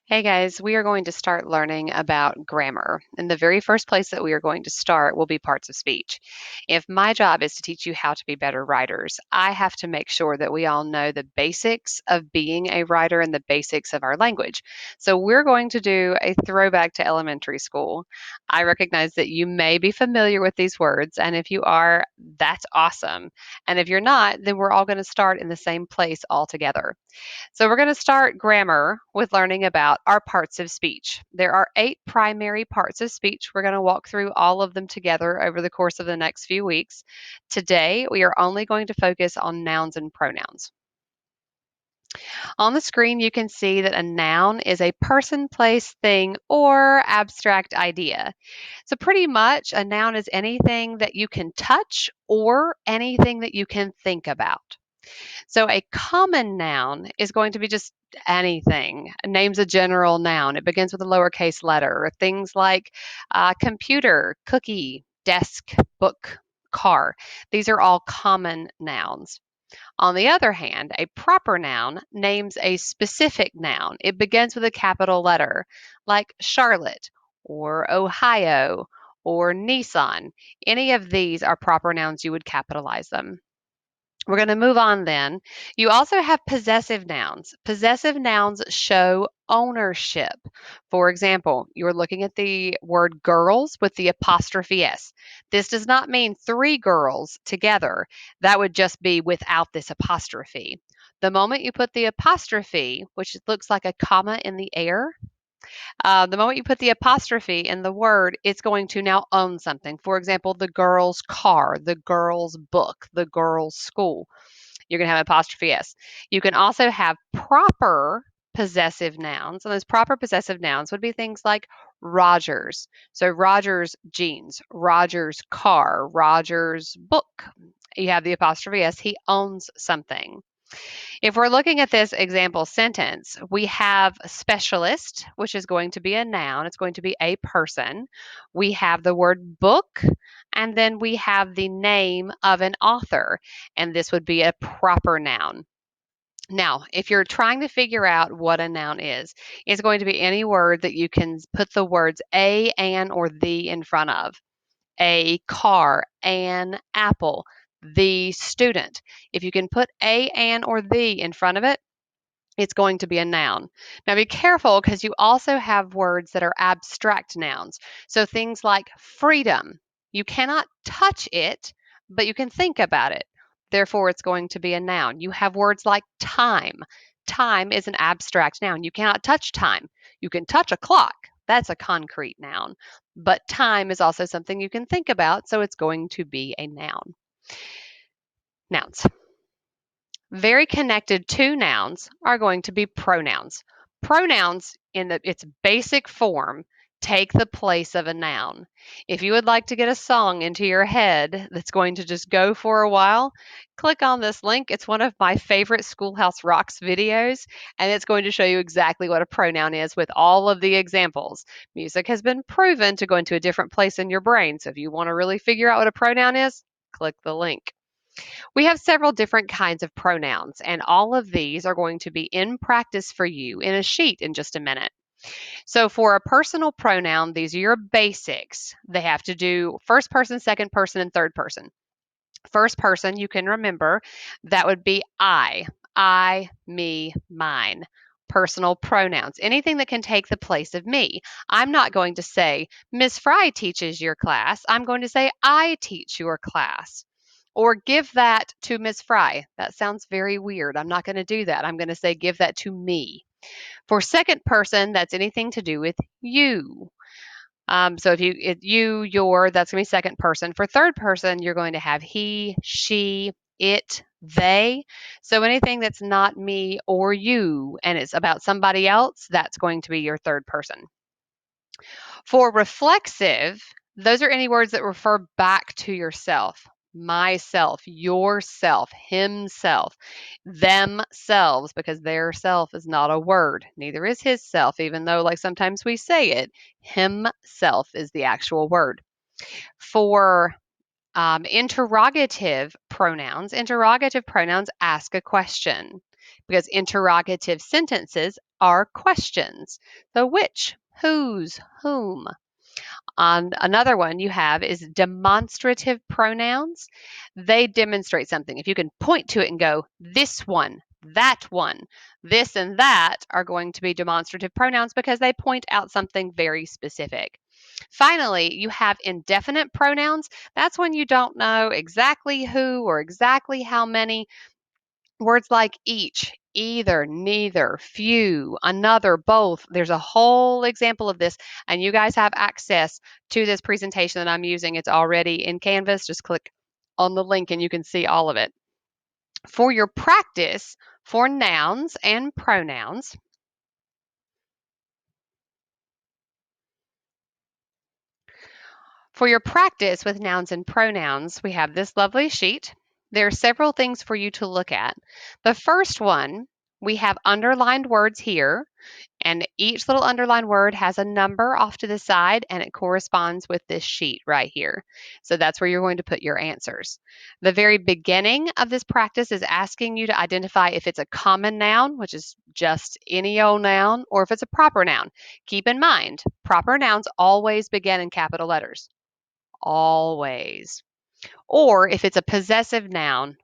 Hey guys, we are going to start learning about grammar. And the very first place that we are going to start will be parts of speech. If my job is to teach you how to be better writers, I have to make sure that we all know the basics of being a writer and the basics of our language. So we're going to do a throwback to elementary school. I recognize that you may be familiar with these words, and if you are, that's awesome. And if you're not, then we're all going to start in the same place all together. So, we're going to start grammar with learning about our parts of speech. There are 8 primary parts of speech. We're going to walk through all of them together over the course of the next few weeks. Today, we are only going to focus on nouns and pronouns. On the screen, you can see that a noun is a person, place, thing, or abstract idea. So, pretty much, a noun is anything that you can touch or anything that you can think about. So a common noun is going to be just anything. Name's a general noun. It begins with a lowercase letter. Things like computer, cookie, desk, book, car. These are all common nouns. On the other hand, a proper noun names a specific noun. It begins with a capital letter, like Charlotte or Ohio or Nissan. Any of these are proper nouns, you would capitalize them. We're going to move on then. You also have possessive nouns. Possessive nouns show ownership. For example, you're looking at the word girls with the apostrophe S. This does not mean 3 girls together. That would just be without this apostrophe. The moment you put the apostrophe, which looks like a comma in the air, the moment you put the apostrophe in the word, it's going to now own something. For example, the girl's car, the girl's book, the girl's school. You're going to have apostrophe S. You can also have proper possessive nouns, and those proper possessive nouns would be things like Rogers. So Rogers jeans, Rogers car, Rogers book. You have the apostrophe S. He owns something. If we're looking at this example sentence, we have specialist, which is going to be a noun. It's going to be a person. We have the word book, and then we have the name of an author, and this would be a proper noun. Now, if you're trying to figure out what a noun is, it's going to be any word that you can put the words a, an, or the in front of. A car, an apple, the student. If you can put a, an, or the in front of it, it's going to be a noun. Now be careful because you also have words that are abstract nouns. So things like freedom, you cannot touch it, but you can think about it. Therefore, it's going to be a noun. You have words like time. Time is an abstract noun. You cannot touch time. You can touch a clock. That's a concrete noun. But time is also something you can think about, so it's going to be a noun. Nouns. Very connected to nouns are going to be pronouns. Pronouns in its basic form take the place of a noun. If you would like to get a song into your head that's going to just go for a while, click on this link. It's one of my favorite Schoolhouse Rocks videos, and it's going to show you exactly what a pronoun is with all of the examples. Music has been proven to go into a different place in your brain, so if you want to really figure out what a pronoun is, click the link. We have several different kinds of pronouns, and all of these are going to be in practice for you in a sheet in just a minute. So, for a personal pronoun, these are your basics. They have to do first person, second person, and third person. First person, you can remember, that would be I, me, mine. Personal pronouns, anything that can take the place of me. I'm not going to say, Miss Frye teaches your class. I'm going to say, I teach your class. Or give that to Miss Frye. That sounds very weird. I'm not going to do that. I'm going to say, give that to me. For second person, that's anything to do with you. So you, your, that's going to be second person. For third person, you're going to have he, she, it, they. So anything that's not me or you and it's about somebody else, that's going to be your third person. For reflexive, those are any words that refer back to yourself. Myself, yourself, himself, themselves, because their self is not a word. Neither is his self, even though, like, sometimes we say it. Himself is the actual word. For interrogative pronouns ask a question because interrogative sentences are questions. So which, whose, whom. On another one you have is demonstrative pronouns. They demonstrate something. If you can point to it and go, this one, this and that are going to be demonstrative pronouns because they point out something very specific. Finally, you have indefinite pronouns. That's when you don't know exactly who or exactly how many. Words like each, either, neither, few, another, both. There's a whole example of this, and you guys have access to this presentation that I'm using. It's already in Canvas. Just click on the link and you can see all of it. For your practice for nouns and pronouns, For your practice with nouns and pronouns, we have this lovely sheet. There are several things for you to look at. The first one, we have underlined words here, and each little underlined word has a number off to the side, and it corresponds with this sheet right here. So that's where you're going to put your answers. The very beginning of this practice is asking you to identify if it's a common noun, which is just any old noun, or if it's a proper noun. Keep in mind, proper nouns always begin in capital letters. Always. Or if it's a possessive noun,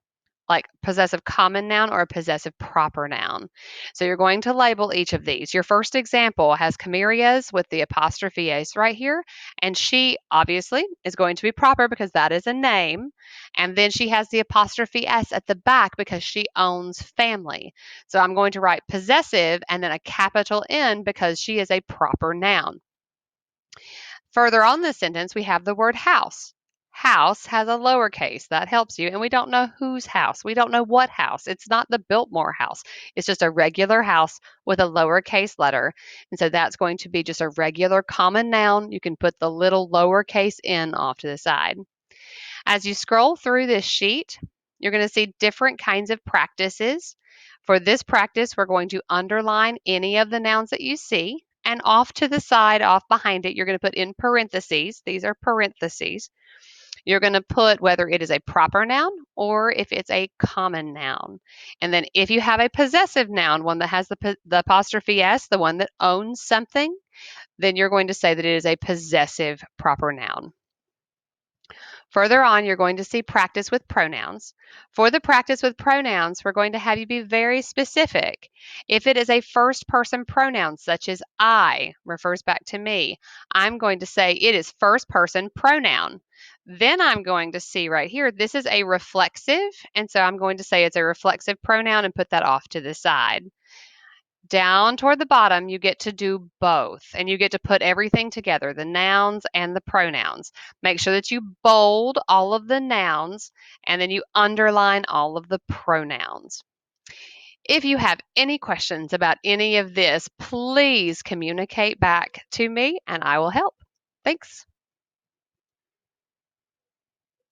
like possessive common noun or a possessive proper noun. So you're going to label each of these. Your first example has Camaria's with the apostrophe s right here, and she obviously is going to be proper because that is a name. And then she has the apostrophe s at the back because she owns family. So I'm going to write possessive and then a capital N because she is a proper noun. Further on this sentence, we have the word house. House has a lowercase. That helps you. And we don't know whose house. We don't know what house. It's not the Biltmore house. It's just a regular house with a lowercase letter. And so that's going to be just a regular common noun. You can put the little lowercase n off to the side. As you scroll through this sheet, you're going to see different kinds of practices. For this practice, we're going to underline any of the nouns that you see. And off to the side, off behind it, you're going to put in parentheses. These are parentheses. You're going to put whether it is a proper noun or if it's a common noun. And then if you have a possessive noun, one that has the apostrophe s, the one that owns something, then you're going to say that it is a possessive proper noun. Further on, you're going to see practice with pronouns. For the practice with pronouns, we're going to have you be very specific. If it is a first person pronoun, such as I, refers back to me, I'm going to say it is first person pronoun. Then I'm going to see right here, this is a reflexive, and so I'm going to say it's a reflexive pronoun and put that off to the side. Down toward the bottom, you get to do both, and you get to put everything together, the nouns and the pronouns. Make sure that you bold all of the nouns, and then you underline all of the pronouns. If you have any questions about any of this, please communicate back to me, and I will help. Thanks.